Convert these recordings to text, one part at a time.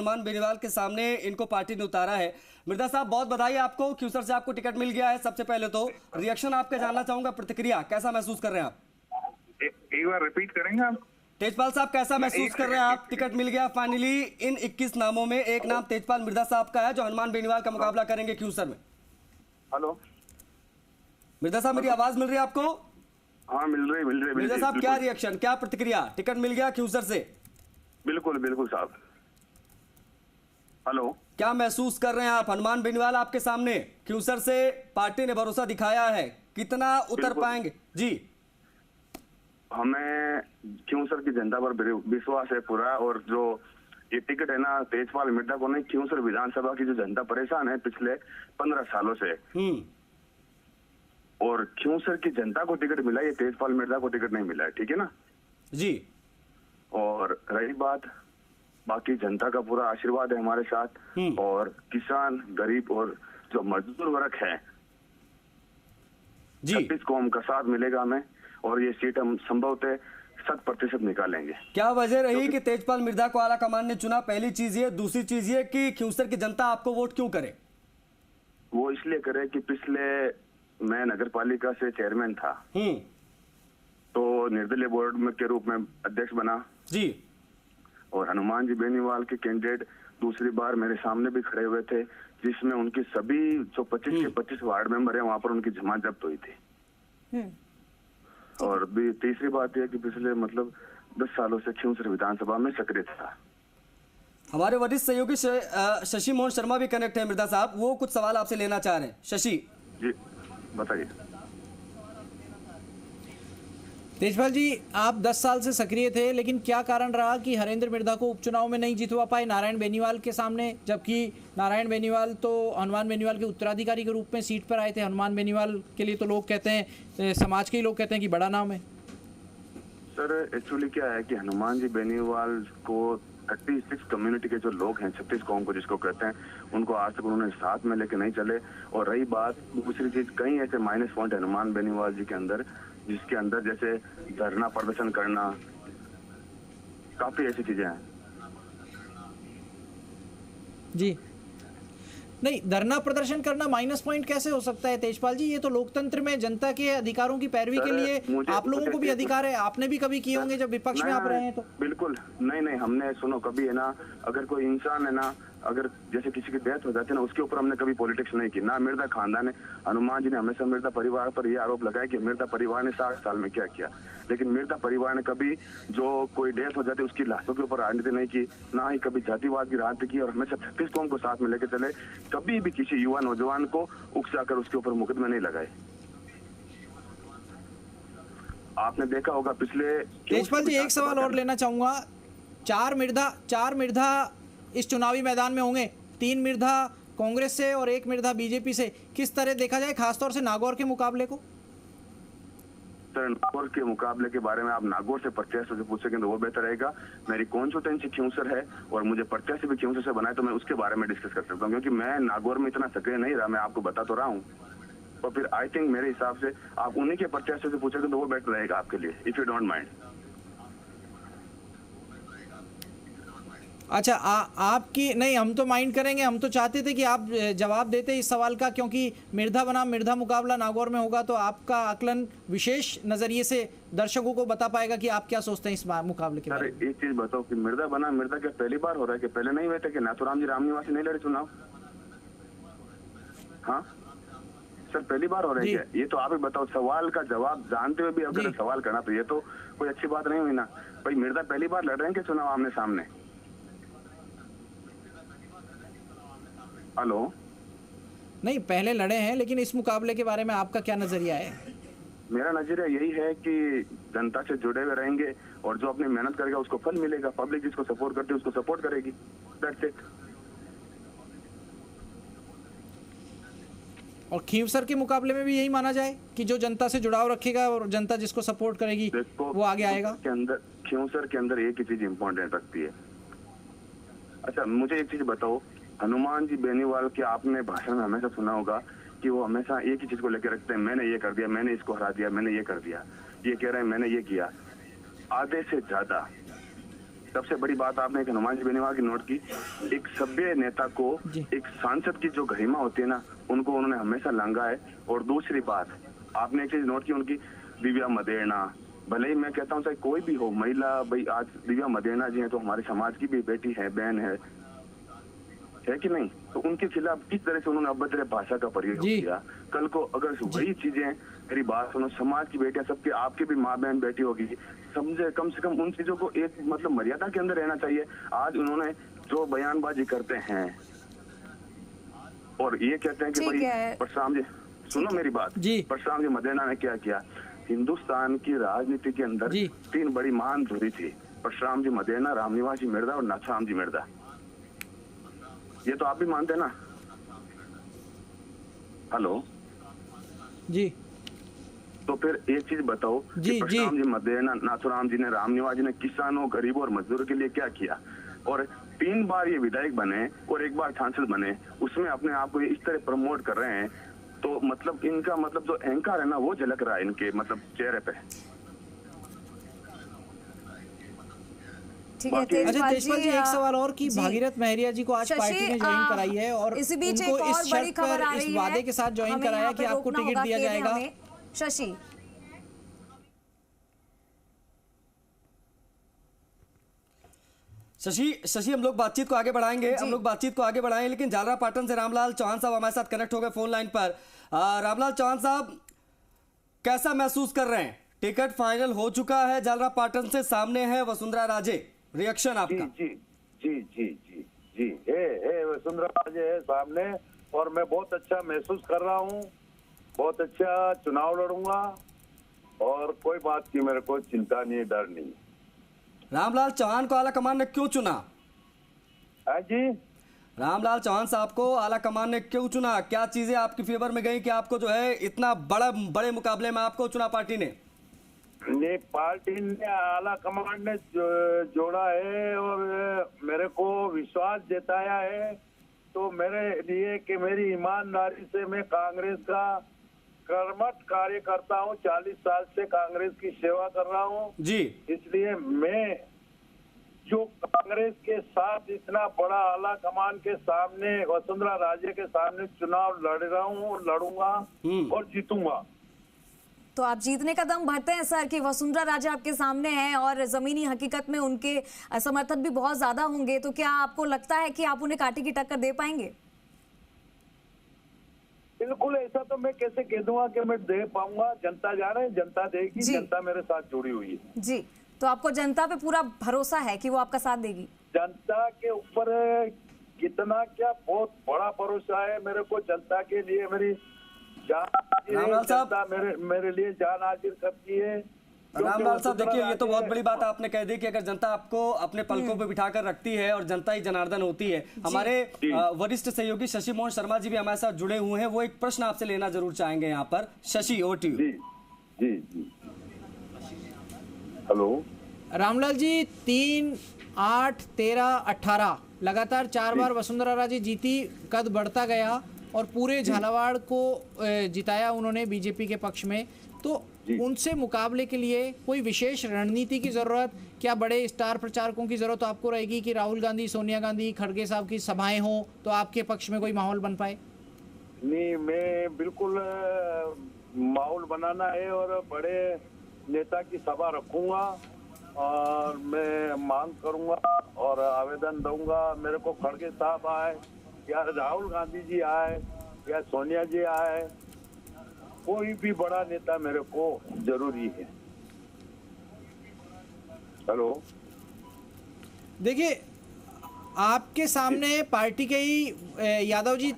हनुमान बेनीवाल के सामने इनको पार्टी ने उतारा है। मिर्जा साहब, बहुत बधाई आपको, क्यूसर से आपको टिकट मिल गया है। सबसे पहले तो रिएक्शन आपका जानना चाहूंगा, प्रतिक्रिया कैसा महसूस कर रहे हैं आप? एक बार रिपीट करेंगे आप? तेजपाल साहब, कैसा महसूस कर रहे हैं आप? टिकट मिल गया फाइनली। इन 21 नामों में एक नाम तेजपाल मिर्जा साहब का है जो हनुमान बेनीवाल का मुकाबला करेंगे क्यूसर में। हेलो मिर्जा साहब, मेरी आवाज मिल रही है आपको? हाँ, मिल रही मिर्जा साहब, क्या रिएक्शन, क्या प्रतिक्रिया? टिकट मिल गया क्यूसर से? बिल्कुल साहब। हेलो, क्या महसूस कर रहे हैं आप? हनुमान बेनीवाल आपके सामने, क्यूसर से पार्टी ने भरोसा दिखाया है, कितना उतर पाएंगे जी? हमें क्यूसर की जनता पर विश्वास है पूरा। और जो ये टिकट है ना तेजपाल मिर्जा को नहीं, क्यूसर विधानसभा की जो जनता परेशान है पिछले 15 सालों से, और क्यूसर की जनता को टिकट मिला, ये तेजपाल मिर्जा को टिकट नहीं मिला है। ठीक है ना जी। और रही बात, बाकी जनता का पूरा आशीर्वाद है हमारे साथ। और किसान, गरीब और जो मजदूर वर्ग है, 36 कौम का साथ मिलेगा हमें, और ये सीट हम संभवतः 100% निकालेंगे। क्या वजह रही कि तेजपाल मिर्जा को आला कमान ने चुना? पहली चीज ये। दूसरी चीज ये कि क्यूसर की जनता आपको वोट क्यों करे? वो इसलिए करे कि पिछले मैं नगर पालिका से चेयरमैन था, तो निर्दलीय बोर्ड में के रूप में अध्यक्ष बना जी। और हनुमान जी बेनीवाल के कैंडिडेट दूसरी बार मेरे सामने भी खड़े हुए थे, जिसमें उनकी सभी जो 25 के 25 वार्ड मेंबर है, वहां पर उनकी जमात जब्त हुई थी। और भी तीसरी बात यह कि पिछले 10 सालों से क्यूसर विधानसभा में सक्रिय था। हमारे वरिष्ठ सहयोगी शशि मोहन शर्मा भी कनेक्ट है मिर्जा साहब, वो कुछ सवाल आपसे लेना चाह रहे हैं। शशि जी बताइए। तेजपाल जी, आप 10 साल से सक्रिय थे, लेकिन क्या कारण रहा कि हरेंद्र मिर्जा को उपचुनाव में नहीं जितवा पाए नारायण बेनीवाल के सामने, जबकि नारायण बेनीवाल तो हनुमान बेनीवाल के उत्तराधिकारी के रूप में सीट पर आए थे। हनुमान बेनीवाल के लिए तो लोग कहते हैं, समाज के ही लोग कहते हैं कि बड़ा नाम है। सर एक्चुअली क्या है कि हनुमान जी बेनीवाल को 36 कम्युनिटी के जो लोग हैं, 36 कौम को जिसको कहते हैं, उनको आज तक उन्होंने साथ में लेके नहीं चले। और रही बात दूसरी चीज, कई ऐसे माइनस पॉइंट हनुमान बेनीवाल जी के अंदर, जिसके अंदर जैसे धरना प्रदर्शन करना, काफी ऐसी चीजें हैं जी। नहीं, धरना प्रदर्शन करना माइनस पॉइंट कैसे हो सकता है तेजपाल जी? ये तो लोकतंत्र में जनता के अधिकारों की पैरवी के लिए आप लोगों को भी अधिकार है। आपने भी कभी किए होंगे जब विपक्ष में आप रहे हैं तो। बिल्कुल नहीं, हमने सुनो कभी है ना, अगर कोई इंसान है ना, अगर जैसे किसी की डेथ हो जाती है ना, उसके ऊपर हमने कभी पॉलिटिक्स नहीं की ना। मिर्जा खानदान ने, हनुमान जी ने हमेशा मिर्जा परिवार पर यह आरोप लगाया कि मिर्जा परिवार ने 60 साल में क्या किया, लेकिन मिर्जा परिवार ने कभी जो कोई डेथ हो जाती है उसकी लाशों के ऊपर राजनीति नहीं की, ना ही कभी जातिवाद की राजनीति की। और हमेशा 36 कौम को साथ में लेकर चले, कभी भी किसी युवा नौजवान को उकसा कर उसके ऊपर मुकदमे नहीं लगाए। आपने देखा होगा पिछले। तेजपाल जी, एक सवाल और लेना चाहूंगा। चार मिर्जा इस चुनावी मैदान में होंगे, 3 मिर्जा कांग्रेस से और 1 मिर्जा बीजेपी से। किस तरह देखा जाए खासतौर से नागौर के मुकाबले को? सर नागौर के मुकाबले के बारे में आप नागौर से प्रत्याशी से पूछेंगे तो वो बेहतर रहेगा। मेरी कॉन्स्टिट्यूएंसी क्यूसर है और मुझे प्रत्याशी भी क्यूसर से बनाए, तो मैं उसके बारे में डिस्कस कर सकता हूँ, क्योंकि मैं नागौर में इतना सक्रिय नहीं रहा। मैं आपको बता तो रहा हूँ। और फिर आई थिंक मेरे हिसाब से आप उन्हीं के प्रत्याशी से पूछेंगे तो वो बेहतर रहेगा आपके लिए, इफ यू डोंट माइंड। अच्छा, आपकी नहीं, हम तो माइंड करेंगे। हम तो चाहते थे कि आप जवाब देते इस सवाल का, क्योंकि मिर्जा बना मिर्जा मुकाबला नागौर में होगा तो आपका आकलन विशेष नजरिए से दर्शकों को बता पाएगा कि आप क्या सोचते हैं इस मुकाबले के बारे में। एक चीज बताओ कि मिर्जा बना मिर्जा क्या पहली बार हो रहा है कि पहले नहीं हुए थे कि नाथुराम जी रामनिवासी नहीं लड़े चुनाव? हाँ सर, पहली बार हो रही है। ये तो आप ही बताओ, सवाल का जवाब जानते हुए भी अगर सवाल करना तो ये तो कोई अच्छी बात नहीं हुई ना भाई। मिर्जा पहली बार लड़ रहे हैं कि चुनाव आमने सामने? हेलो, नहीं, पहले लड़े हैं, लेकिन इस मुकाबले के बारे में आपका क्या नजरिया है? मेरा नजरिया यही है कि जनता से जुड़े हुए रहेंगे और जो अपनी मेहनत करेगा उसको फल मिलेगा। पब्लिक जिसको सपोर्ट करती है उसको सपोर्ट करेगी, दैट्स इट। और खींवसर के मुकाबले में भी यही माना जाए कि जो जनता से जुड़ाव रखेगा और जनता जिसको सपोर्ट करेगी वो आगे आएगा? खींवसर के अंदर एक ही चीज इंपॉर्टेंट रखती है। अच्छा मुझे एक चीज बताओ, हनुमान जी बेनीवाल के आपने भाषण में हमेशा सुना होगा कि वो हमेशा एक ही चीज को लेकर रखते हैं, मैंने ये कर दिया, मैंने इसको हरा दिया, मैंने ये कर दिया। ये कह रहे हैं मैंने ये किया। आधे से ज्यादा सबसे बड़ी बात आपने एक हनुमान जी बेनीवाल की नोट की, एक सभ्य नेता को, एक सांसद की जो गरिमा होती है ना, उनको उन्होंने हमेशा लांघा है। और दूसरी बात आपने एक चीज नोट की उनकी, दिव्या मदेरणा, भले ही मैं कहता हूँ चाहे कोई भी हो महिला, भाई आज दिव्या मदेरणा जी है तो हमारे समाज की भी बेटी है, बहन है कि नहीं, तो उनके खिलाफ किस तरह से उन्होंने अभद्र भाषा का प्रयोग किया। कल को अगर वही चीजें, मेरी बात सुनो, समाज की बेटियां सबके, आपके भी माँ बहन बेटी होगी, समझे, कम से कम उन चीजों को एक मतलब मर्यादा के अंदर रहना चाहिए। आज उन्होंने जो बयानबाजी करते हैं और ये कहते हैं कि भाई परशुराम जी, सुनो मेरी बात, परशुराम जी मदेरणा ने क्या किया, हिंदुस्तान की राजनीति के अंदर 3 बड़ी महान धुरी थी, परशुराम जी मदेरणा, रामनिवास जी मिर्जा और नाथुराम जी मिर्जा। ये तो आप भी मानते हैं ना? हेलो जी, तो फिर एक चीज बताओ कि परशुराम जी मदेरणा, नाथुराम जी ने, रामनिवास जी ने किसानों, गरीबों और मजदूरों के लिए क्या किया? और 3 बार ये विधायक बने और 1 बार सांसद बने, उसमें अपने आप को इस तरह प्रमोट कर रहे हैं, तो मतलब इनका मतलब जो अहंकार है ना वो झलक रहा है इनके मतलब चेहरे पे। ठीक है तेजपाल जी, एक सवाल और कि भागीरथ महरिया जी को आज पार्टी ने ज्वाइन कराई है और इसी बीच उनको एक और इस बड़ी शर्त खबर पर, आ इस रही वादे है के साथ ज्वाइन कराया कि आपको टिकट दिया जाएगा। शशि शशि हम लोग बातचीत को आगे बढ़ाएंगे, लेकिन जालरा पाटन से रामलाल चौहान साहब हमारे साथ कनेक्ट हो गए फोन लाइन पर। रामलाल चौहान साहब, कैसा महसूस कर रहे हैं? टिकट फाइनल हो चुका है, जालरा पाटन से सामने है वसुंधरा राजे, रिएक्शन आपका? जी वसुंधरा राजे है सामने और मैं बहुत अच्छा महसूस कर रहा हूँ, बहुत अच्छा चुनाव लड़ूंगा और कोई बात की मेरे को चिंता नहीं, डर नहीं। रामलाल चौहान को आला कमान ने क्यों चुना? जी, रामलाल चौहान साहब को आला कमान ने क्यों चुना? क्या चीजें आपकी फेवर में गई कि आपको जो है इतना बड़े मुकाबले में आपको चुना पार्टी ने? पार्टी ने, आला कमान ने जोड़ा है और मेरे को विश्वास जताया है, तो मेरे लिए कि मेरी ईमानदारी से मैं कांग्रेस का कर्मठ कार्य करता हूँ, 40 साल से कांग्रेस की सेवा कर रहा हूँ जी, इसलिए मैं जो कांग्रेस के साथ इतना बड़ा आला कमान के सामने, वसुंधरा राजे के सामने चुनाव लड़ रहा हूँ, लड़ूंगा और जीतूंगा। तो आप जीतने का दम भरते हैं सर कि वसुंधरा राजे आपके सामने हैं और जमीनी हकीकत में उनके समर्थक भी बहुत ज्यादा होंगे, तो क्या आपको लगता है कि आप उन्हें कांटे की टक्कर दे पाएंगे? बिल्कुल, ऐसा तो मैं कैसे कह दूंगा कि मैं दे पाऊंगा, जनता जा रहे हैं, जनता देगी, जनता मेरे साथ जुड़ी हुई है जी। तो आपको जनता पे पूरा भरोसा है कि वो आपका साथ देगी? जनता के ऊपर कितना क्या बहुत बड़ा भरोसा है मेरे को, जनता के लिए मेरी जान, जनता मेरे लिए जान हाजिर करती है। रामलाल साहब देखिए, ये तो बहुत बड़ी बात आपने कह दी कि अगर जनता आपको अपने पलकों पे बिठा कर रखती है और जनता ही जनार्दन होती है। हमारे वरिष्ठ सहयोगी शशि मोहन शर्मा जी भी हमारे साथ जुड़े हुए हैं, वो एक प्रश्न आपसे लेना जरूर चाहेंगे यहाँ पर। Shashi, over to you. जी हेलो रामलाल जी, 3, 8, 13, 18 लगातार 4 बार वसुंधरा राजे जीती, कद बढ़ता गया और पूरे झालावाड़ को जिताया उन्होंने बीजेपी के पक्ष में। तो उनसे मुकाबले के लिए कोई विशेष रणनीति की जरूरत, क्या बड़े स्टार प्रचारकों की जरूरत आपको रहेगी कि राहुल गांधी, सोनिया गांधी, खड़गे साहब की सभाएं हों तो आपके पक्ष में कोई माहौल बन पाए? नहीं, मैं बिल्कुल माहौल बनाना है और बड़े नेता की सभा रखूंगा और मैं मांग करूंगा और आवेदन दूंगा। मेरे को खड़गे साहब आए या राहुल गांधी जी आए या सोनिया जी आए, कोई भी बड़ा नेता मेरे को जरूरी है। हेलो, देखिए आपके सामने पार्टी के ही यादव जी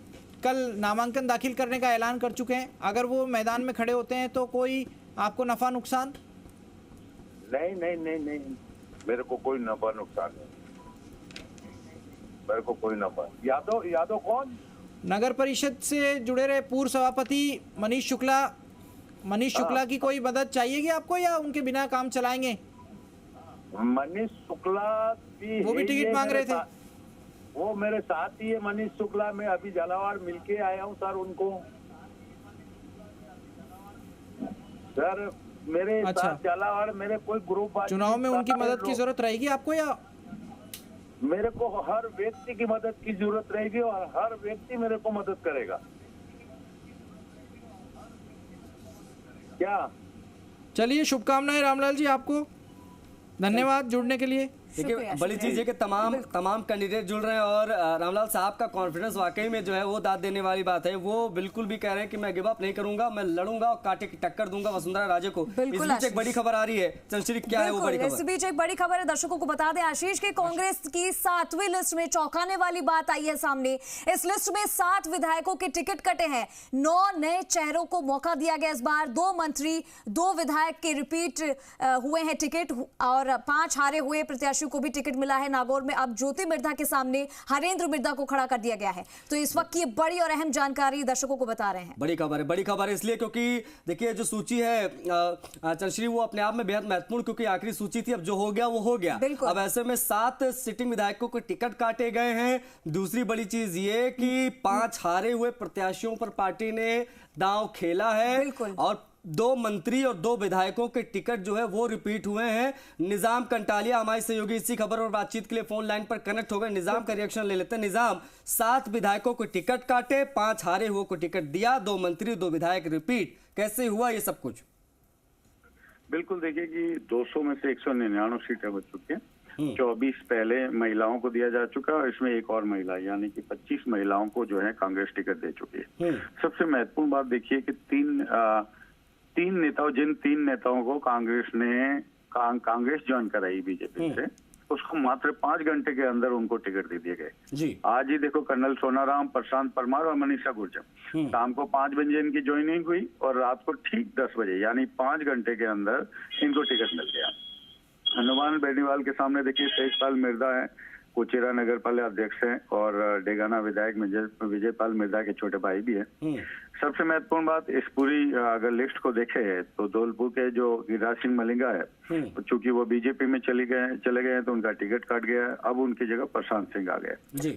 कल नामांकन दाखिल करने का ऐलान कर चुके हैं। अगर वो मैदान में खड़े होते हैं तो कोई आपको नफा नुकसान? नहीं, मेरे को कोई नफा नुकसान नहीं, मेरे को कोई नफा। यादव कौन? नगर परिषद से जुड़े रहे पूर्व सभापति मनीष शुक्ला की कोई मदद चाहिए कि आपको, या उनके बिना काम चलाएंगे? मनीष शुक्ला भी, वो भी टिकट मांग रहे थे। वो मेरे साथ ही है मनीष शुक्ला, मैं अभी झालावाड़ मिलके आया हूँ सर उनको। सर मेरे साथ झालावाड़ मेरे कोई ग्रुप, चुनाव में उनकी मदद की जरूरत रहेगी आपको या मेरे को हर व्यक्ति की मदद की जरूरत रहेगी और हर व्यक्ति मेरे को मदद करेगा। क्या? चलिए, शुभकामनाएं रामलाल जी आपको, धन्यवाद जुड़ने के लिए। देखिए, बड़ी चीज है कि तमाम कैंडिडेट जुड़ रहे हैं और रामलाल साहब का कॉन्फिडेंस वाकई में जो है वो दाद देने वाली बात है। वो बिल्कुल भी कह रहे हैं कि मैं गिव अप नहीं करूंगा, मैं लड़ूंगा और कांटे की टक्कर दूंगा वसुंधरा राजे को। इस बीच एक बड़ी खबर आ रही है, चंद्रश्री क्या है वो बड़ी खबर? इस बीच एक बड़ी खबर है, दर्शकों को बता दें आशीष की कांग्रेस की 7वीं लिस्ट में चौंकाने वाली बात आई है सामने। इस लिस्ट में 7 विधायकों के टिकट कटे हैं, 9 नए चेहरों को मौका दिया गया इस बार। 2 मंत्री, 2 विधायक के रिपीट हुए हैं टिकट और 5 हारे हुए प्रत्याशियों को भी टिकट मिला है। नागौर में अब ज्योति मिर्धा के सामने हरेंद्र मिर्धा को खड़ा कर दिया गया है। तो इस वक्त की बड़ी और अहम जानकारी दर्शकों को बता रहे हैं। बड़ी खबर है इसलिए क्योंकि देखिए जो सूची है चंद्रश्री वो अपने आप में बेहद महत्वपूर्ण, क्योंकि आखिरी सूची थी, अब जो हो गया वो हो गया। अब ऐसे में 7 सिटिंग विधायकों को टिकट काटे गए हैं। दूसरी बड़ी चीज ये कि 5 हारे हुए प्रत्याशियों पर पार्टी ने दांव खेला है और 2 मंत्री और 2 विधायकों के टिकट जो है वो रिपीट हुए हैं। निजाम कंटालिया हमारे सहयोगी इसी खबर और बातचीत के लिए फोन लाइन पर कनेक्ट हो गए। निजाम का रिएक्शन ले लेते हैं। निजाम, 7 विधायकों को टिकट काटे, 5 हारे हुए को टिकट दिया, 2 मंत्री 2 विधायक रिपीट, कैसे हुआ ये सब कुछ? बिल्कुल, देखिए कि 200 में से 199 सीटें बच चुकी हैं। 24 पहले महिलाओं को दिया जा चुका है और इसमें एक और महिला यानी कि 25 महिलाओं को जो है कांग्रेस टिकट दे चुकी है। सबसे महत्वपूर्ण बात देखिए कि तीन नेताओं को कांग्रेस ज्वाइन कराई बीजेपी से, उसको मात्र 5 घंटे के अंदर उनको टिकट दे दिए गए। आज ही देखो कर्नल सोनाराम, प्रशांत परमार और मनीषा गुर्जर शाम को 5 बजे इनकी ज्वाइनिंग हुई और रात को ठीक 10 बजे यानी 5 घंटे के अंदर इनको टिकट मिल गया। हनुमान बेनीवाल के सामने देखिए तेजपाल मिर्धा है, कुचेरा नगर पालिका अध्यक्ष हैं और डेगाना विधायक विजयपाल मिर्धा के छोटे भाई भी हैं। सबसे महत्वपूर्ण बात इस पूरी अगर लिस्ट को देखे तो धौलपुर के जो गिरिराज सिंह मलिंगा है, चूंकि वो बीजेपी में चले गए हैं तो उनका टिकट काट गया है। अब उनकी जगह प्रशांत सिंह आ गए।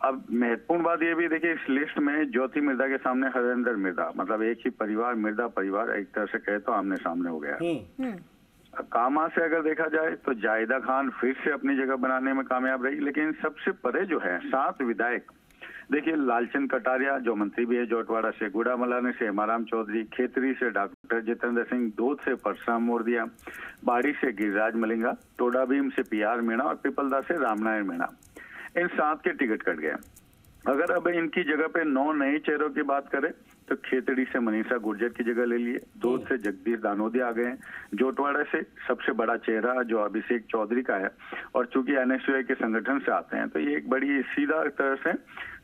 अब महत्वपूर्ण बात ये भी देखिए इस लिस्ट में ज्योति मिर्धा के सामने हरेंद्र मिर्धा, मतलब एक ही परिवार मिर्धा परिवार एक तरह से कहे तो आमने सामने हो गया। कामा से अगर देखा जाए तो जायदा खान फिर से अपनी जगह बनाने में कामयाब रही, लेकिन सबसे परे जो है 7 विधायक देखिए, लालचंद कटारिया जो मंत्री भी है जोटवाड़ा से, गुड़ामलाने से हेमाराम चौधरी, खेतरी से डॉक्टर जितेंद्र सिंह, दूध से परशुराम मोरदिया, बाड़ी से गिरिराज मलिंगा, टोडा भीम से PR मीणा और पिपलदा से रामनारायण मीणा, इन 7 के टिकट कट गए। अगर अब इनकी जगह पे 9 नए चेहरों की बात करें तो खेतड़ी से मनीषा गुर्जर की जगह ले लिए, दूध से जगदीश दानोदिया आ गए, जोटवाड़ा से सबसे बड़ा चेहरा जो अभिषेक चौधरी का है और चूंकि NSUI के संगठन से आते हैं तो ये एक बड़ी सीधा तरह से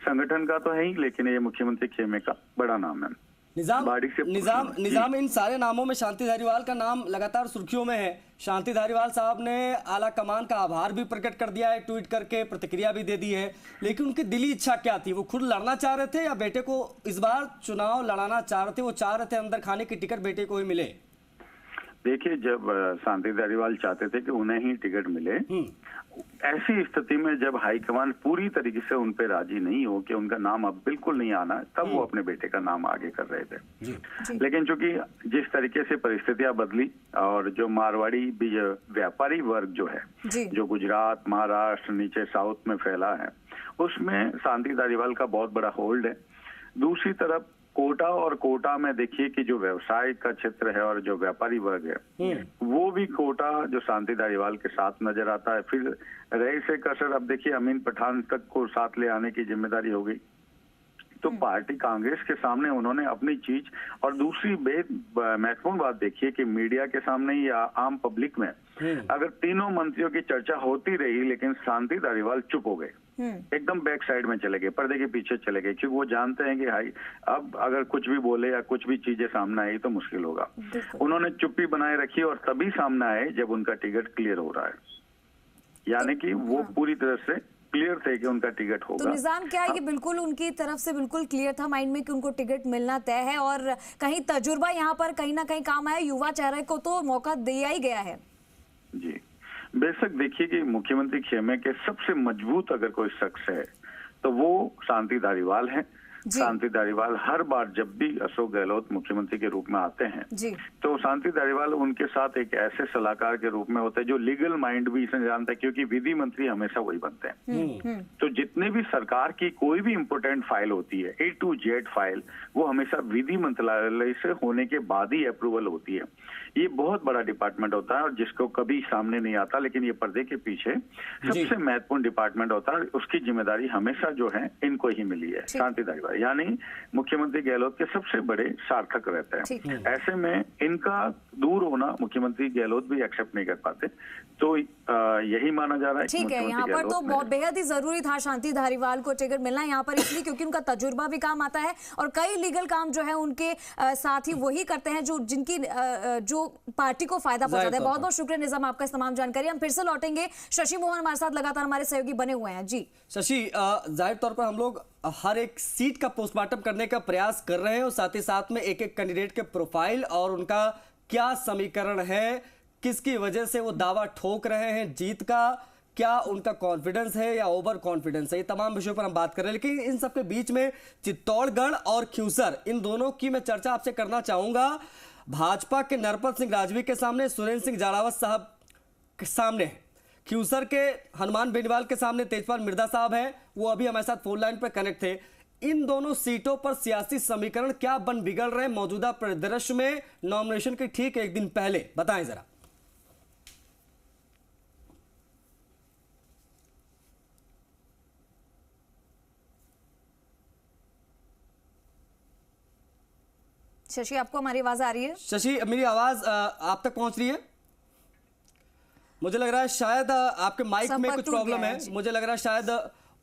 संगठन का तो है ही, लेकिन ये मुख्यमंत्री खेमे का बड़ा नाम है। निजाम इन सारे नामों में शांति धारीवाल का नाम लगातार सुर्खियों में है। शांति धारीवाल साहब ने आला कमान का आभार भी प्रकट कर दिया है, ट्वीट करके प्रतिक्रिया भी दे दी है, लेकिन उनकी दिली इच्छा क्या थी? वो खुद लड़ना चाह रहे थे या बेटे को इस बार चुनाव लड़ाना चाह रहे थे? वो चाह रहे थे अंदर खाने की टिकट बेटे को ही मिले। देखिए, जब शांति धारीवाल चाहते थे कि उन्हें ही टिकट मिले, ऐसी स्थिति में जब हाईकमान पूरी तरीके से उन पे राजी नहीं हो कि उनका नाम अब बिल्कुल नहीं आना, तब वो अपने बेटे का नाम आगे कर रहे थे। लेकिन चूंकि जिस तरीके से परिस्थितियां बदली और जो मारवाड़ी व्यापारी वर्ग जो है, जो गुजरात, महाराष्ट्र, नीचे साउथ में फैला है, उसमें शांति धारीवाल का बहुत बड़ा होल्ड है। दूसरी तरफ कोटा में देखिए कि जो व्यवसाय का क्षेत्र है और जो व्यापारी वर्ग है वो भी कोटा जो शांति धारीवाल के साथ नजर आता है। फिर रही से कसर अब देखिए अमीन पठान तक को साथ ले आने की जिम्मेदारी हो गई। तो पार्टी कांग्रेस के सामने उन्होंने अपनी चीज, और दूसरी महत्वपूर्ण बात देखिए कि मीडिया के सामने या आम पब्लिक में अगर तीनों मंत्रियों की चर्चा होती रही लेकिन शांति धारीवाल चुप हो गए, एकदम बैक साइड में चले गए, पर्दे के पीछे चले गए, क्योंकि वो जानते हैं कि हाई अब अगर कुछ भी बोले या कुछ भी चीजें सामने आई तो मुश्किल होगा। उन्होंने चुप्पी बनाए रखी और तभी सामने आए जब उनका टिकट क्लियर हो रहा है, यानी कि वो पूरी तरह से क्लियर थे कि उनका टिकट होगा। तो निजाम क्या है कि बिल्कुल उनकी तरफ से बिल्कुल क्लियर था माइंड में कि उनको टिकट मिलना तय है, और कहीं तजुर्बा यहाँ पर कहीं ना कहीं काम आया, युवा चेहरे को तो मौका दिया ही गया है। जी बेशक, देखिए कि मुख्यमंत्री खेमे के सबसे मजबूत अगर कोई शख्स है तो वो शांति धारीवाल है। शांति धारीवाल हर बार जब भी अशोक गहलोत मुख्यमंत्री के रूप में आते हैं तो शांति धारीवाल उनके साथ एक ऐसे सलाहकार के रूप में होते हैं जो लीगल माइंड भी इसे जानता है, क्योंकि विधि मंत्री हमेशा वही बनते हैं। तो जितने भी सरकार की कोई भी इम्पोर्टेंट फाइल होती है, A to Z फाइल, वो हमेशा विधि मंत्रालय से होने के बाद ही अप्रूवल होती है। ये बहुत बड़ा डिपार्टमेंट होता है और जिसको कभी सामने नहीं आता, लेकिन ये पर्दे के पीछे सबसे महत्वपूर्ण डिपार्टमेंट होता है। उसकी जिम्मेदारी हमेशा जो है इनको ही मिली है, शांति धारीवाल यानी मुख्यमंत्री गहलोत के सबसे बड़े सार्थक रहते हैं। ऐसे में इनका दूर होना मुख्यमंत्री गहलोत भी एक्सेप्ट नहीं कर पाते, तो यही माना जा रहा है। ठीक है, यहाँ पर तो बहुत बेहद ही जरूरी था शांति धारीवाल को टिकट मिलना यहाँ पर, इसलिए क्योंकि उनका तजुर्बा भी काम आता है और कई लीगल काम जो है उनके साथ ही वही करते हैं जो जिनकी जो पार्टी को फायदा पहुंचाता है। बहुत बहुत शुक्रिया निजाम आपका इस तमाम जानकारी। हम फिर से लौटेंगे, शशि मोहन हमारे साथ लगातार हमारे सहयोगी बने हुए हैं। जी शशि, जाहिर तौर पर हम लोग हर एक सीट का पोस्टमार्टम करने का प्रयास कर रहे हैं और साथ ही साथ में एक एक कैंडिडेट के प्रोफाइल और उनका क्या समीकरण है, किसकी वजह से वो दावा ठोक रहे हैं जीत का, क्या उनका कॉन्फिडेंस है या ओवर कॉन्फिडेंस है, ये तमाम विषयों पर हम बात कर रहे हैं। लेकिन इन सबके बीच में चित्तौड़गढ़ और ख्यूसर, इन दोनों की मैं चर्चा आपसे करना चाहूंगा। भाजपा के नरपत सिंह राजवी के सामने सुरेंद्र सिंह जाड़ावत साहब के सामने, ख्यूसर के हनुमान बेनीवाल के सामने तेजपाल मिर्धा साहब हैं, वो अभी हमारे साथ फोन लाइन पर कनेक्ट थे। इन दोनों सीटों पर सियासी समीकरण क्या बन बिगड़ रहे हैं मौजूदा परिदृश्य में नॉमिनेशन के ठीक एक दिन पहले, बताएं जरा। शशि, आपको हमारी आवाज आ रही है? शशि, मेरी आवाज आप तक पहुंच रही है? मुझे लग रहा है शायद आपके माइक में कुछ प्रॉब्लम है, मुझे लग रहा है शायद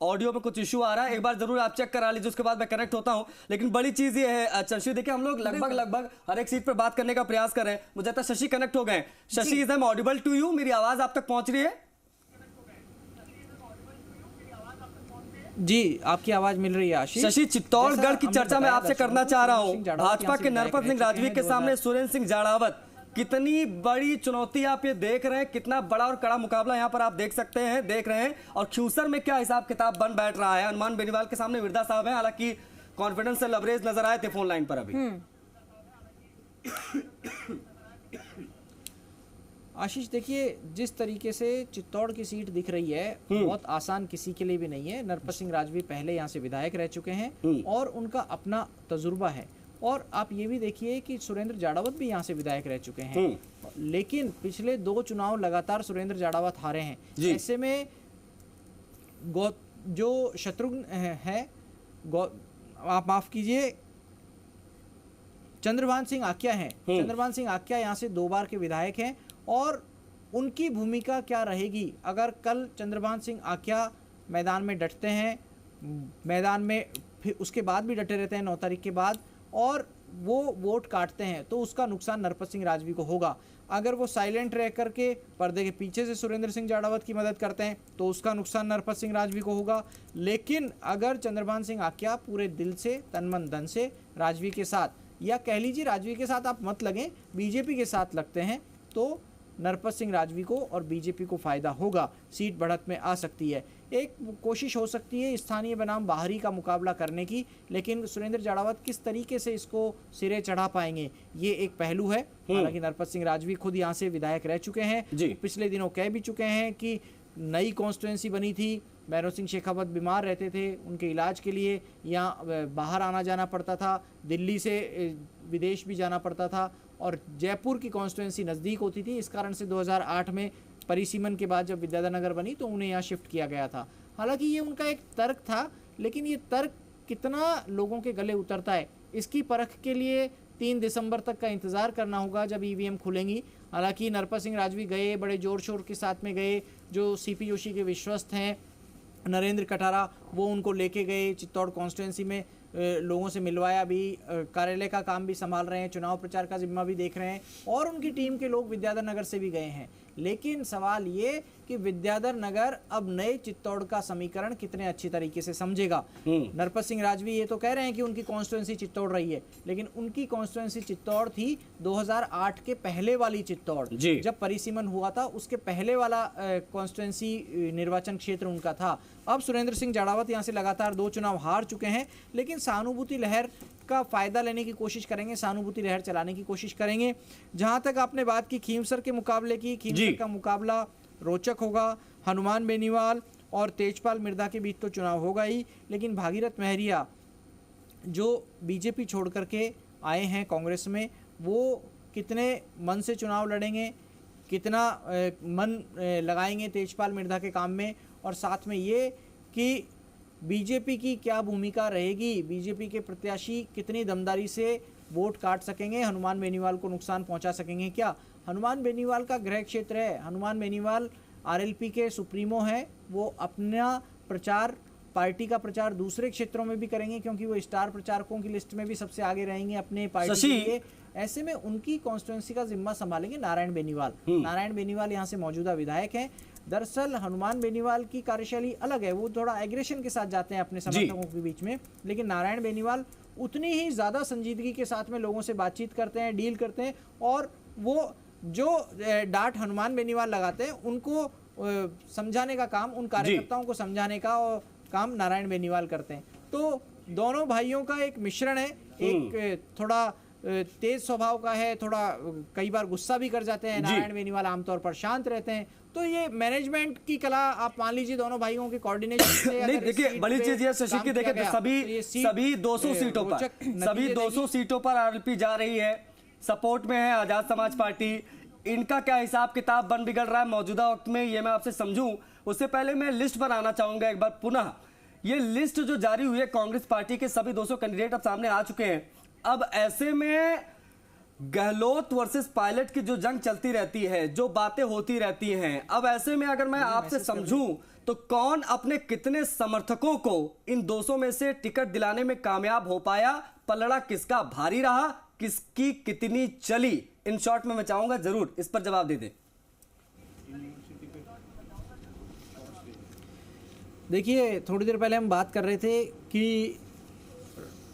ऑडियो में कुछ इशू आ रहा है। एक बार जरूर आप चेक करा लीजिए, उसके बाद मैं कनेक्ट होता हूं। लेकिन बड़ी चीज ये है शशि, देखिए हम लोग लगभग हर एक सीट पर बात करने का प्रयास कर रहे हैं। मुझे लगता है शशि कनेक्ट हो गए। Shashi, is I am audible to you? मेरी आवाज आप तक पहुंच रही है? जी, आपकी आवाज मिल रही है आशीष। शशि, चित्तौड़गढ़ की चर्चा मैं आपसे करना चाह रहा हूं। भाजपा के नरपत सिंह राजवी के सामने सुरेंद्र सिंह जाड़ावत, कितनी बड़ी चुनौती आप ये देख रहे हैं, कितना बड़ा और कड़ा मुकाबला यहाँ पर आप देख रहे हैं। और ख्यूसर में क्या हिसाब किताब बन बैठ रहा है? हनुमान बेनीवाल के सामने मिर्धा साहब हैं, हालांकि कॉन्फिडेंस से लवरेज नजर आए थे फोन लाइन पर अभी। आशीष, देखिए जिस तरीके से चित्तौड़ की सीट दिख रही है बहुत आसान किसी के लिए भी नहीं है। नरपत सिंह राजवी पहले यहाँ से विधायक रह चुके हैं और उनका अपना तजुर्बा है। और आप ये भी देखिए कि सुरेंद्र जाड़ावत भी यहाँ से विधायक रह चुके हैं, लेकिन पिछले 2 चुनाव लगातार सुरेंद्र जाड़ावत हारे हैं। ऐसे में जो शत्रुघ्न है, आप माफ कीजिए, चंद्रभान सिंह आक्या हैं। चंद्रभान सिंह आक्या यहाँ से 2 बार के विधायक हैं और उनकी भूमिका क्या रहेगी अगर कल चंद्रभान सिंह आक्या मैदान में डटते हैं, मैदान में फिर उसके बाद भी डटे रहते हैं 9 तारीख के बाद, और वो वोट काटते हैं, तो उसका नुकसान नरपत सिंह राजवी को होगा। अगर वो साइलेंट रह करके पर्दे के पीछे से सुरेंद्र सिंह जाड़ावत की मदद करते हैं तो उसका नुकसान नरपत सिंह राजवी को होगा। लेकिन अगर चंद्रभान सिंह आक्या पूरे दिल से, तन मन धन से राजवी के साथ, या कह लीजिए राजवी के साथ आप मत लगें, बीजेपी के साथ लगते हैं, तो नरपत सिंह राजवी को और बीजेपी को फायदा होगा, सीट बढ़त में आ सकती है। एक कोशिश हो सकती है स्थानीय बनाम बाहरी का मुकाबला करने की, लेकिन सुरेंद्र जाड़ावत किस तरीके से इसको सिरे चढ़ा पाएंगे ये एक पहलू है। हालांकि नरपत सिंह राजवी खुद यहाँ से विधायक रह चुके हैं, पिछले दिनों कह भी चुके हैं कि नई कॉन्स्टिट्यूंसी बनी थी, भैरव सिंह शेखावत बीमार रहते थे, उनके इलाज के लिए यहाँ बाहर आना जाना पड़ता था, दिल्ली से विदेश भी जाना पड़ता था, और जयपुर की कॉन्स्टिट्यूंसी नज़दीक होती थी। इस कारण से 2008 में परिसीमन के बाद जब विद्याधर नगर बनी तो उन्हें यहाँ शिफ्ट किया गया था। हालांकि ये उनका एक तर्क था, लेकिन ये तर्क कितना लोगों के गले उतरता है इसकी परख के लिए 3 दिसंबर तक का इंतज़ार करना होगा जब ईवीएम खुलेंगी। हालांकि नरपत सिंह राजवी गए, बड़े ज़ोर शोर के साथ में गए, जो सीपी जोशी के विश्वस्त हैं नरेंद्र कटारा, वो उनको लेके गए चित्तौड़ कॉन्स्टिट्यूंसी में, लोगों से मिलवाया भी, कार्यालय का काम भी संभाल रहे हैं, चुनाव प्रचार का जिम्मा भी देख रहे हैं, और उनकी टीम के लोग विद्याधर नगर से भी गए हैं। लेकिन सवाल ये कि विद्याधर नगर अब नए चित्तौड़ का समीकरण कितने अच्छी तरीके से समझेगा। नरपत सिंह राजवी ये तो कह रहे हैं कि उनकी कॉन्स्टिट्यूएंसी चित्तौड़ रही है, लेकिन उनकी कॉन्स्टिट्यूएंसी चित्तौड़ थी 2008 के पहले वाली चित्तौड़, जब परिसीमन हुआ था उसके पहले वाला कॉन्स्टिट्यूएंसी निर्वाचन क्षेत्र उनका था। अब सुरेंद्र सिंह जाड़ावत यहाँ से लगातार 2 चुनाव हार चुके हैं, लेकिन सहानुभूति लहर का फायदा लेने की कोशिश करेंगे, सहानुभूति लहर चलाने की कोशिश करेंगे। जहां तक आपने बात की खींवसर के मुकाबले की, खींवसर का मुकाबला रोचक होगा। हनुमान बेनीवाल और तेजपाल मिर्धा के बीच तो चुनाव होगा ही, लेकिन भागीरथ महरिया जो बीजेपी छोड़ करके आए हैं कांग्रेस में, वो कितने मन से चुनाव लड़ेंगे, कितना मन लगाएंगे तेजपाल मिर्धा के काम में, और साथ में ये कि बीजेपी की क्या भूमिका रहेगी, बीजेपी के प्रत्याशी कितनी दमदारी से वोट काट सकेंगे, हनुमान बेनीवाल को नुकसान पहुंचा सकेंगे क्या। हनुमान बेनीवाल का गृह क्षेत्र है, हनुमान बेनीवाल आरएलपी के सुप्रीमो हैं, वो अपना प्रचार, पार्टी का प्रचार दूसरे क्षेत्रों में भी करेंगे, क्योंकि वो स्टार प्रचारकों की लिस्ट में भी सबसे आगे रहेंगे अपने पार्टी के लिए। ऐसे में उनकी कॉन्स्टिट्यूएंसी का जिम्मा संभालेंगे नारायण बेनीवाल। नारायण बेनीवाल यहाँ से मौजूदा विधायक हैं। दरअसल हनुमान बेनीवाल की कार्यशैली अलग है, वो थोड़ा एग्रेशन के साथ जाते हैं अपने समर्थकों के बीच में, लेकिन नारायण बेनीवाल उतनी ही ज्यादा संजीदगी के साथ में लोगों से बातचीत करते हैं, डील करते हैं, और वो जो डांट हनुमान बेनीवाल लगाते हैं उनको समझाने का काम, उन कार्यकर्ताओं को समझाने का काम नारायण बेनीवाल करते हैं। तो दोनों भाइयों का एक मिश्रण है, एक थोड़ा तेज स्वभाव का है, थोड़ा कई बार गुस्सा भी कर जाते हैं। नारायण बेनीवाल आमतौर पर शांत रहते हैं। तो ये मैनेजमेंट की कला आप मान लीजिए, दोनों भाइयों के कोऑर्डिनेशन से नहीं, देखिए बड़ी चीज ये शशि की, देखिए सभी 200 सीटों पर, सभी 200 सीटों पर आरएलपी जा रही है, सपोर्ट में है आजाद समाज पार्टी। इनका क्या हिसाब किताब बन बिगड़ रहा है मौजूदा वक्त में, ये मैं आपसे समझूं उससे पहले मैं लिस्ट पर आना चाहूंगा एक बार पुनः। ये लिस्ट जो जारी हुई है कांग्रेस पार्टी के, सभी 200 कैंडिडेट अब सामने आ चुके हैं। अब ऐसे में गहलोत वर्सेस पायलट की जो जंग चलती रहती है, जो बातें होती रहती हैं, अब ऐसे में अगर मैं आपसे समझूं तो कौन अपने कितने समर्थकों को इन 200 में से टिकट दिलाने में कामयाब हो पाया, पलड़ा किसका भारी रहा, किसकी कितनी चली, इन शॉर्ट में मैं चाहूंगा जरूर इस पर जवाब दे दें। देखिए, थोड़ी देर पहले हम बात कर रहे थे कि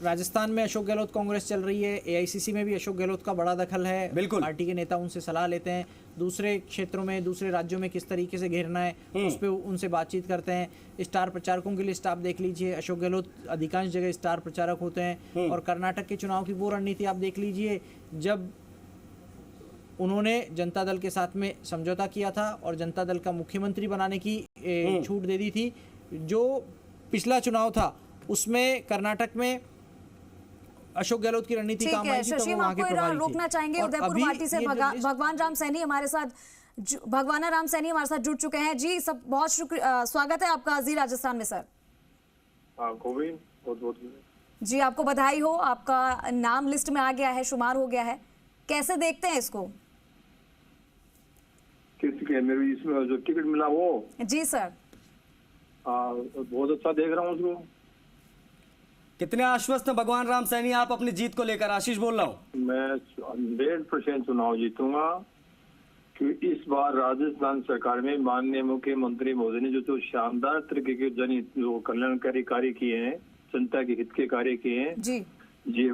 राजस्थान में अशोक गहलोत कांग्रेस चल रही है, एआईसीसी में भी अशोक गहलोत का बड़ा दखल है, बिल्कुल पार्टी के नेता उनसे सलाह लेते हैं, दूसरे क्षेत्रों में, दूसरे राज्यों में किस तरीके से घेरना है उस पर उनसे बातचीत करते हैं। स्टार प्रचारकों की लिस्ट आप देख लीजिए, अशोक गहलोत अधिकांश जगह स्टार प्रचारक होते हैं। और कर्नाटक के चुनाव की वो रणनीति आप देख लीजिए, जब उन्होंने जनता दल के साथ में समझौता किया था और जनता दल का मुख्यमंत्री बनाने की छूट दे दी थी, जो पिछला चुनाव था उसमें कर्नाटक में अशोक गहलोत की रणनीति काम आई थी, तो वो वहां के प्रभारी थे। रोकना चाहेंगे उदयपुर पार्टी से भगवान राम सैनी हमारे साथ, भगवाना राम सैनी हमारे साथ जुड़ चुके हैं। जी सब बहुत शुक्रिया, स्वागत है आपका जी राजस्थान में सर। बहुत जी आपको बधाई हो, आपका नाम लिस्ट में आ गया है, शुमार हो गया है, कैसे देखते हैं इसको? किसके? मेरे इसमें जो टिकट मिला वो? जी सर बहुत अच्छा देख रहा हूँ उसको। कितने आश्वस्त हैं भगवान राम सैनी आप अपनी जीत को लेकर? आशीष बोल रहा हूँ। मैं 100% चुनाव जीतूंगा, क्योंकि इस बार राजस्थान सरकार में माननीय मुख्यमंत्री मोदी ने जो शानदार तरीके के जो कल्याणकारी कार्य किए हैं, जनता के हित के कार्य किए हैं जी,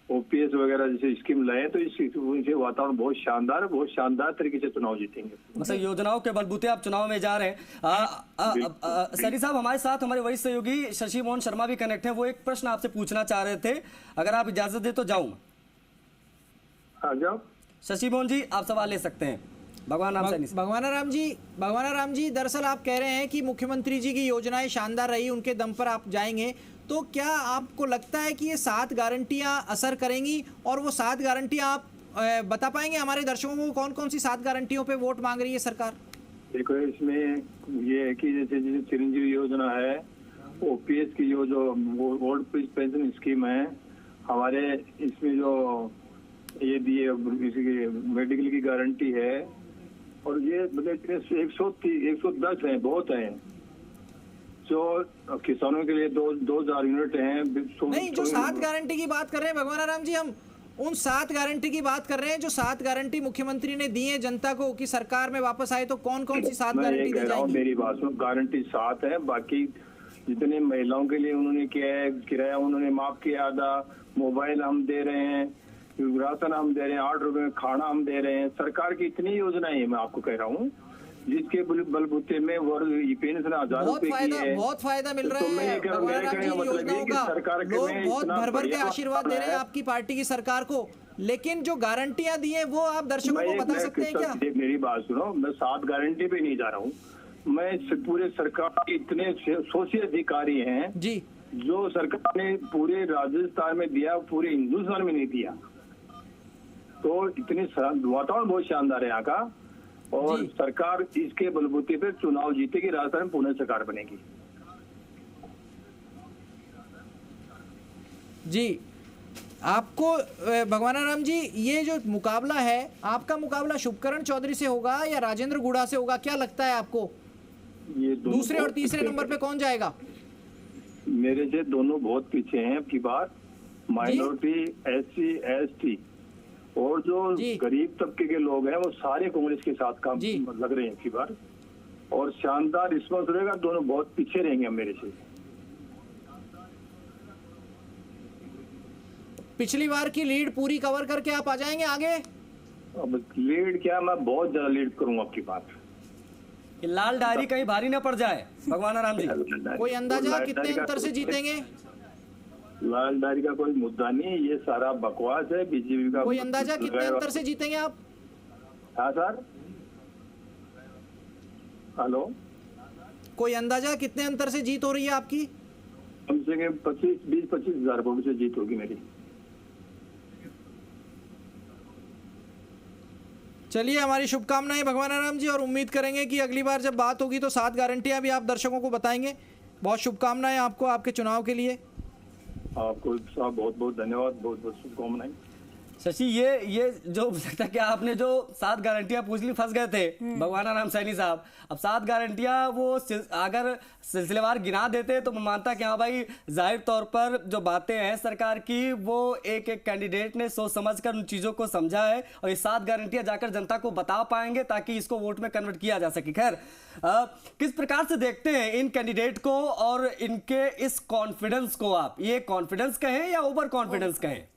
ओपीएस वगैरह जैसे स्कीम लाए, तो इनसे वातावरण बहुत शानदार तरीके से चुनाव जीतेंगे। मतलब योजनाओं के बलबूते आप चुनाव में जा रहे हैं। सैनी साहब, हमारे साथ हमारे वरिष्ठ सहयोगी शशि मोहन शर्मा भी कनेक्ट हैं, वो एक प्रश्न आपसे पूछना चाह रहे थे, अगर आप इजाजत दे तो जाऊं। जाओ शशि मोहन जी, आप सवाल ले सकते हैं भगवान राम सैनी। भगवाना राम जी, दरअसल आप कह रहे हैं कि मुख्यमंत्री जी की योजनाएं शानदार रही, उनके दम पर आप जाएंगे, तो क्या आपको लगता है कि ये 7 गारंटियां असर करेंगी? और वो 7 गारंटियां आप बता पाएंगे हमारे दर्शकों को, कौन कौन सी 7 गारंटियों पे वोट मांग रही है सरकार? देखो, इसमें ये है कि जैसे चिरंजीवी योजना है, ओपीएस की जो ओल्ड पेंशन स्कीम है, हमारे इसमें जो ये दिए मेडिकल की गारंटी है, और ये मतलब 110 है, बहुत है। जो किसानों के लिए 2000 यूनिट हैं। नहीं, जो 7 गारंटी की बात कर रहे हैं भगवान राम जी, हम उन 7 गारंटी की बात कर रहे हैं जो 7 गारंटी मुख्यमंत्री ने दी है जनता को कि सरकार में वापस आए तो कौन कौन सी 7 गारंटी दी जाएंगी? मेरी बात सुनो, गारंटी 7 है, बाकी जितने महिलाओं के लिए उन्होंने किया है, किराया उन्होंने माफ किया आधा, मोबाइल हम दे रहे हैं, राशन हम दे रहे हैं, 8 रुपए में खाना हम दे रहे हैं। सरकार की इतनी योजनाएं हैं, मैं आपको कह रहा हूँ, जिसके बलबूते में पेंशन 1000 रुपए की है। बहुत फायदा मिल रहा है भगवान राम जी योजनाओं का। लोग बहुत भर भर के आशीर्वाद दे रहे हैं आपकी पार्टी की सरकार को, लेकिन जो गारंटियां दी है वो आप दर्शकों को बता सकते हैं क्या? मेरी बात सुनो, मैं 7 गारंटी पे नहीं जा रहा हूँ, मैं पूरे सरकार के इतने सोशल अधिकारी हैं जी, जो सरकार ने पूरे राजस्थान में दिया, पूरे हिंदुस्तान में नहीं दिया। तो इतनी वातावरण बहुत शानदार है यहाँ का, और सरकार इसके बलबूते पे चुनाव जीतेगी, राजस्थान में पुनः सरकार बनेगी। जी, आपको भगवान राम जी, ये जो मुकाबला है, आपका मुकाबला शुभकरण चौधरी से होगा या राजेंद्र गुढ़ा से होगा, क्या लगता है आपको? ये दूसरे और तीसरे नंबर पे कौन जाएगा? मेरे से दोनों बहुत पीछे हैं अब की बार। माइनॉरिटी, SC, ST और जो गरीब तबके के लोग हैं वो सारे कांग्रेस के साथ काम लग रहे हैं की बार, और शानदार रिस्पॉन्स रहेगा। दोनों बहुत पीछे रहेंगे अब मेरे से। पिछली बार की लीड पूरी कवर करके आप आ जाएंगे आगे? अब लीड क्या, मैं बहुत ज्यादा लीड करूंगा आपकी बात। लाल डायरी कहीं भारी ना पड़ जाए भगवान राम जी। कोई अंदाजा कितने अंतर से जीतेंगे? लाल डायरी का कोई मुद्दा नहीं, ये सारा बकवास है बीजेपी का। कोई अंदाजा कितने अंतर से जीतेंगे आप? हाँ सर, हेलो, कोई अंदाजा कितने अंतर से जीत हो रही है आपकी? कम से कम 20-25 हजार वोट से जीत होगी मेरी। चलिए, हमारी शुभकामनाएं भगवान राम जी, और उम्मीद करेंगे कि अगली बार जब बात होगी तो 7 गारंटियां भी आप दर्शकों को बताएंगे। बहुत शुभकामनाएं आपको आपके चुनाव के लिए। आपको साहब बहुत बहुत धन्यवाद, बहुत बहुत शुभकामनाएं। शशि, ये जो लगता है कि आपने जो 7 गारंटियां पूछ ली, फंस गए थे भगवान राम सैनी साहब। अब 7 गारंटियां वो अगर सिलसिलेवार गिना देते तो मैं मानता कि हाँ भाई, जाहिर तौर पर जो बातें हैं सरकार की, वो एक एक कैंडिडेट ने सोच समझकर उन चीजों को समझा है, और ये 7 गारंटियां जाकर जनता को बता पाएंगे ताकि इसको वोट में कन्वर्ट किया जा सके। खैर, किस प्रकार से देखते हैं इन कैंडिडेट को और इनके इस कॉन्फिडेंस को? आप ये कॉन्फिडेंस कहें या ओवर कॉन्फिडेंस कहें?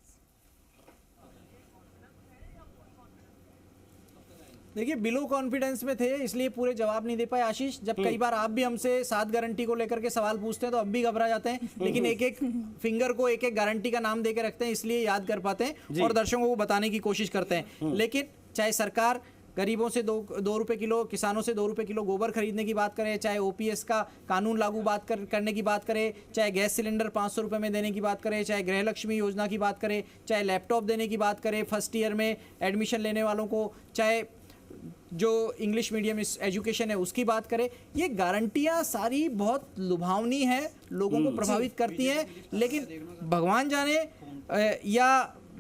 देखिए, बिलो कॉन्फिडेंस में थे, इसलिए पूरे जवाब नहीं दे पाए आशीष। जब कई बार आप भी हमसे 7 गारंटी को लेकर के सवाल पूछते हैं तो अब भी घबरा जाते हैं, लेकिन एक एक फिंगर को एक एक गारंटी का नाम देकर रखते हैं, इसलिए याद कर पाते हैं और दर्शकों को बताने की कोशिश करते हैं। लेकिन चाहे सरकार गरीबों से 2 रुपए किलो, किसानों से 2 रुपए किलो गोबर खरीदने की बात करे, चाहे OPS का कानून लागू करने की बात करे, चाहे गैस सिलेंडर 500 रुपये में देने की बात करे, चाहे गृहलक्ष्मी योजना की बात करे, चाहे लैपटॉप देने की बात करे फर्स्ट ईयर में एडमिशन लेने वालों को, चाहे जो इंग्लिश मीडियम एजुकेशन है उसकी बात करें, ये गारंटियां सारी बहुत लुभावनी है, लोगों को प्रभावित करती हैं। लेकिन भगवान जाने या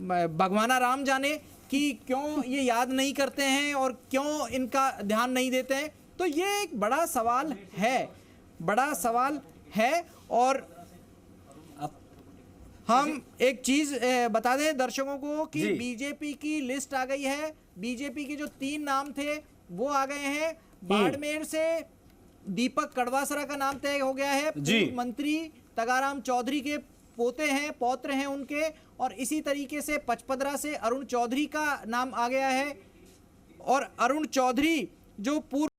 भगवाना राम जाने कि क्यों ये याद नहीं करते हैं और क्यों इनका ध्यान नहीं देते हैं। तो ये एक बड़ा सवाल है। और हम एक चीज बता दें दर्शकों को कि बीजेपी की लिस्ट आ गई है। बीजेपी के जो 3 नाम थे वो आ गए हैं। बाड़मेर से दीपक कड़वासरा का नाम तय हो गया है। पूर्व मंत्री तगाराम चौधरी के पौत्र हैं उनके, और इसी तरीके से पचपदरा से अरुण चौधरी का नाम आ गया है। और अरुण चौधरी जो पूर्व